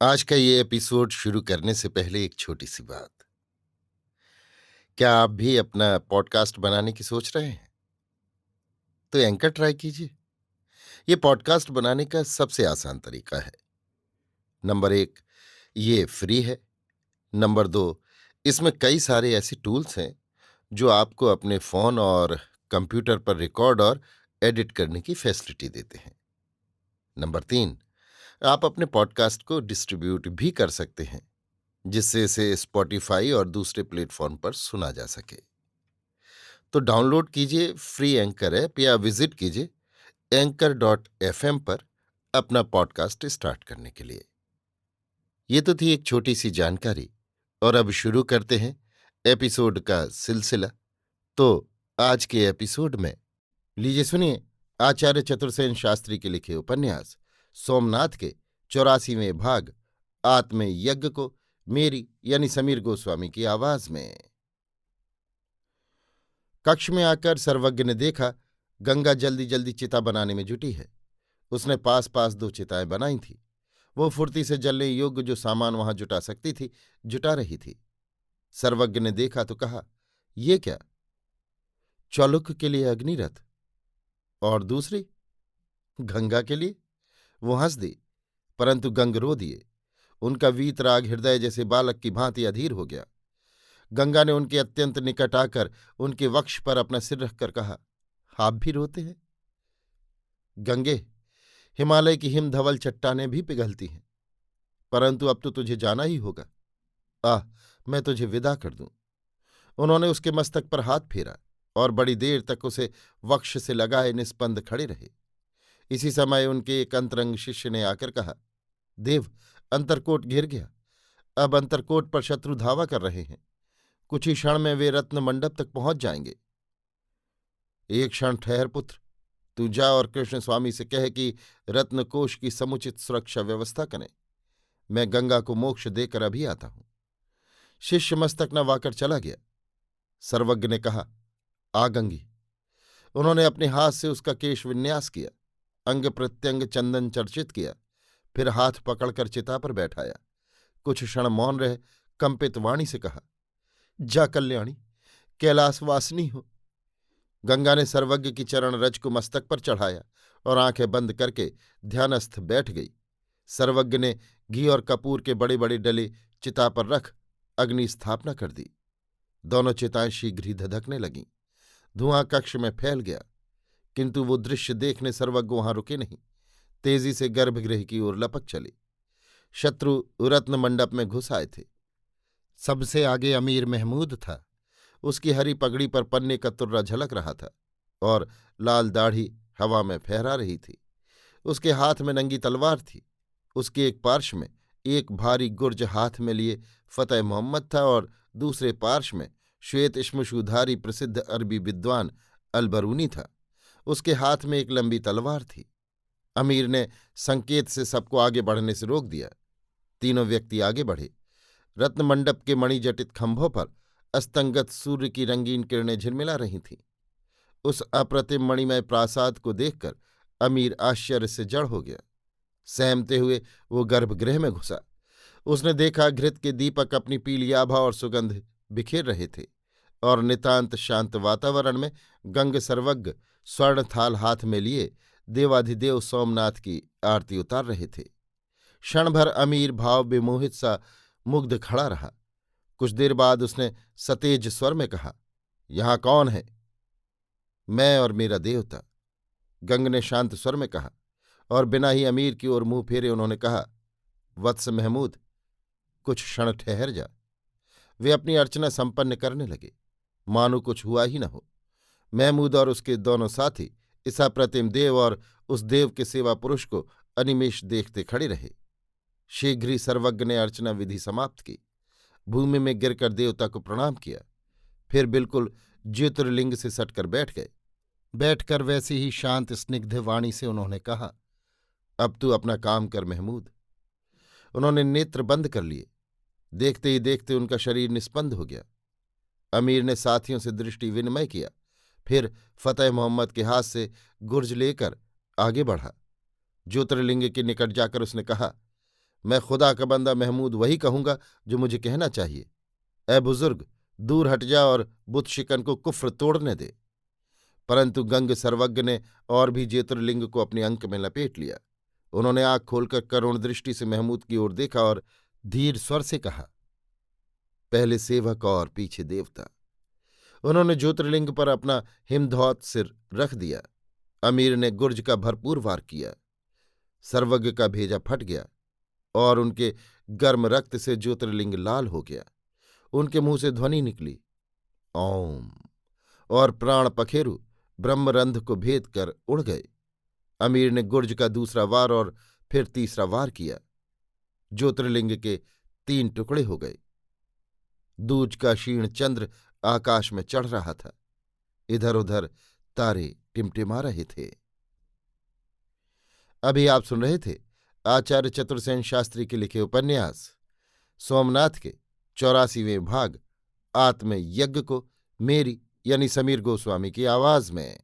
आज का ये एपिसोड शुरू करने से पहले एक छोटी सी बात। क्या आप भी अपना पॉडकास्ट बनाने की सोच रहे हैं? तो एंकर ट्राई कीजिए। ये पॉडकास्ट बनाने का सबसे आसान तरीका है। नंबर 1, ये फ्री है। नंबर 2, इसमें कई सारे ऐसे टूल्स हैं जो आपको अपने फ़ोन और कंप्यूटर पर रिकॉर्ड और एडिट करने की फैसिलिटी देते हैं। नंबर 3, आप अपने पॉडकास्ट को डिस्ट्रीब्यूट भी कर सकते हैं, जिससे इसे स्पॉटिफाई और दूसरे प्लेटफॉर्म पर सुना जा सके। तो डाउनलोड कीजिए फ्री एंकर ऐप या विजिट कीजिए anchor.fm पर अपना पॉडकास्ट स्टार्ट करने के लिए। ये तो थी एक छोटी सी जानकारी, और अब शुरू करते हैं एपिसोड का सिलसिला। तो आज के एपिसोड में लीजिए सुनिए आचार्य चतुर्सेन शास्त्री के लिखे उपन्यास सोमनाथ के 84वें भाग आत्मयज्ञ को मेरी यानी समीर गोस्वामी की आवाज में। कक्ष में आकर सर्वज्ञ ने देखा गंगा जल्दी जल्दी चिता बनाने में जुटी है। उसने पास पास 2 चिताएं बनाई थीं। वो फुर्ती से जलने योग्य जो सामान वहां जुटा सकती थी जुटा रही थी। सर्वज्ञ ने देखा तो कहा, ये क्या? चौलुक के लिए अग्निरथ। और दूसरी? गंगा के लिए। वो हंस दी, परंतु गंग रो दिए। उनका वीतराग हृदय जैसे बालक की भांति अधीर हो गया। गंगा ने उनके अत्यंत निकट आकर उनके वक्ष पर अपना सिर रखकर कहा, आप भी रोते हैं? गंगे, हिमालय की हिमधवल चट्टानें भी पिघलती हैं, परंतु अब तो तुझे जाना ही होगा। आह, मैं तुझे विदा कर दूं। उन्होंने उसके मस्तक पर हाथ फेरा और बड़ी देर तक उसे वक्ष से लगाए निस्पंद खड़े रहे। इसी समय उनके एक अंतरंग शिष्य ने आकर कहा, देव, अंतरकोट घिर गया। अब अंतरकोट पर शत्रु धावा कर रहे हैं। कुछ ही क्षण में वे रत्न मंडप तक पहुंच जाएंगे। एक क्षण ठहर पुत्र। तू जा और कृष्ण स्वामी से कह कि रत्नकोश की समुचित सुरक्षा व्यवस्था करें। मैं गंगा को मोक्ष देकर अभी आता हूं। शिष्य मस्तक न वाकर चला गया। सर्वज्ञ ने कहा, आ गंगी। उन्होंने अपने हाथ से उसका केश विन्यास किया, अंग प्रत्यंग चंदन चर्चित किया, फिर हाथ पकड़कर चिता पर बैठाया। कुछ क्षण मौन रहे, कंपित वाणी से कहा, जा कल्याणी, कैलाशवासिनी हो। गंगा ने सर्वज्ञ की चरण रज को मस्तक पर चढ़ाया और आंखें बंद करके ध्यानस्थ बैठ गई। सर्वज्ञ ने घी और कपूर के बड़े बड़े डले चिता पर रख अग्नि स्थापना कर दी। दोनों चिताएं शीघ्र ही धधकने लगीं। धुआं कक्ष में फैल गया, किंतु वो दृश्य देखने सर्वज्ञ वहां रुके नहीं, तेजी से गर्भगृह की ओर लपक चले। शत्रु रत्न मंडप में घुस आए थे। सबसे आगे अमीर महमूद था। उसकी हरी पगड़ी पर पन्ने का तुर्रा झलक रहा था और लाल दाढ़ी हवा में फहरा रही थी। उसके हाथ में नंगी तलवार थी। उसके एक पार्श्व में एक भारी गुर्ज हाथ में लिए फतेह मोहम्मद था और दूसरे पार्श्व में श्वेत श्मशुधारी प्रसिद्ध अरबी विद्वान अलबरूनी था। उसके हाथ में एक लंबी तलवार थी। अमीर ने संकेत से सबको आगे बढ़ने से रोक दिया। तीनों व्यक्ति आगे बढ़े। रत्नमंडप के मणिजटित खंभों पर अस्तंगत सूर्य की रंगीन किरणें झिलमिला रही थीं। उस अप्रतिम मणिमय प्रासाद को देखकर अमीर आश्चर्य से जड़ हो गया। सहमते हुए वो गर्भगृह में घुसा। उसने देखा घृत के दीपक अपनी पीली आभा और सुगंध बिखेर रहे थे और नितांत शांत वातावरण में गंग सर्वज्ञ स्वर्ण थाल हाथ में लिए देवाधिदेव सोमनाथ की आरती उतार रहे थे। क्षण भर अमीर भाव विमोहित सा मुग्ध खड़ा रहा। कुछ देर बाद उसने सतेज स्वर में कहा, यहां कौन है? मैं और मेरा देवता। गंग ने शांत स्वर में कहा, और बिना ही अमीर की ओर मुंह फेरे उन्होंने कहा, वत्स महमूद, कुछ क्षण ठहर जा। वे अपनी अर्चना संपन्न करने लगे, मानो कुछ हुआ ही न हो। महमूद और उसके दोनों साथी इस अप्रतिम देव और उस देव के सेवा पुरुष को अनिमेष देखते खड़े रहे। शीघ्र ही सर्वज्ञ ने अर्चना विधि समाप्त की, भूमि में गिरकर देवता को प्रणाम किया, फिर बिल्कुल ज्योतिर्लिंग से सटकर बैठ गए। बैठकर वैसी ही शांत स्निग्ध वाणी से उन्होंने कहा, अब तू अपना काम कर महमूद। उन्होंने नेत्र बंद कर लिए। देखते ही देखते उनका शरीर निस्पंद हो गया। अमीर ने साथियों से दृष्टि विनिमय किया, फिर फतेह मोहम्मद के हाथ से गुर्ज लेकर आगे बढ़ा। ज्योतिर्लिंग के निकट जाकर उसने कहा, मैं खुदा का बंदा महमूद वही कहूंगा जो मुझे कहना चाहिए। ए बुजुर्ग, दूर हट जा और बुत शिकन को कुफ्र तोड़ने दे। परंतु गंग सर्वज्ञ ने और भी ज्योतिर्लिंग को अपने अंक में लपेट लिया। उन्होंने आंख खोलकर करुण दृष्टि से महमूद की ओर देखा और धीर स्वर से कहा, पहले सेवक और पीछे देवता। उन्होंने ज्योतिर्लिंग पर अपना हिमधौत सिर रख दिया। अमीर ने गुर्ज का भरपूर वार किया। सर्वज्ञ का भेजा फट गया और उनके गर्म रक्त से ज्योतिर्लिंग लाल हो गया। उनके मुंह से ध्वनि निकली, ओम, और प्राण पखेरु ब्रह्मरंध्र को भेद कर उड़ गए। अमीर ने गुर्ज का दूसरा वार और फिर तीसरा वार किया। ज्योतिर्लिंग के 3 टुकड़े हो गए। दूज का क्षीण चंद्र आकाश में चढ़ रहा था। इधर उधर तारे टिमटिमा रहे थे। अभी आप सुन रहे थे आचार्य चतुर्सेन शास्त्री के लिखे उपन्यास सोमनाथ के 84वें भाग आत्मयज्ञ को मेरी यानी समीर गोस्वामी की आवाज में।